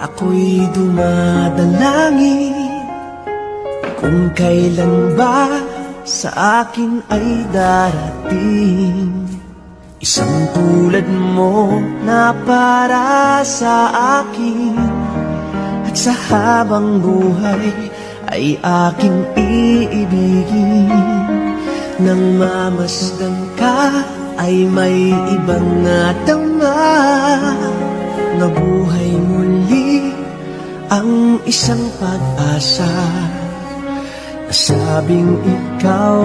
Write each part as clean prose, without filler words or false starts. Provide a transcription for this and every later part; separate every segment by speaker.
Speaker 1: ako'y dumadalangin kung kailan ba sa akin ay darating isang tulad mo na para sa akin. At sa habang buhay ay aking iibigin. Nang mamasdan ka ay may ibang natama, nabuhay muli ang isang pag-asa. Nasabing ikaw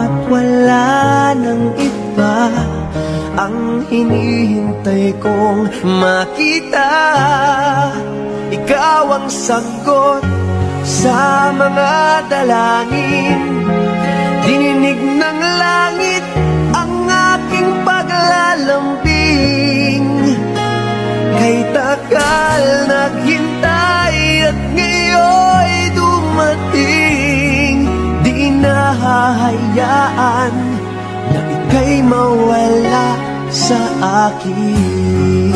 Speaker 1: at wala nang iba ang hinihintay kong makita. Ikaw ang sagot sa mga dalangin, dininig ng langit ang aking paglalambing. Kay tagal naghintay at ngayon'y dumating, di nahahayaan na ika'y mawala sa akin.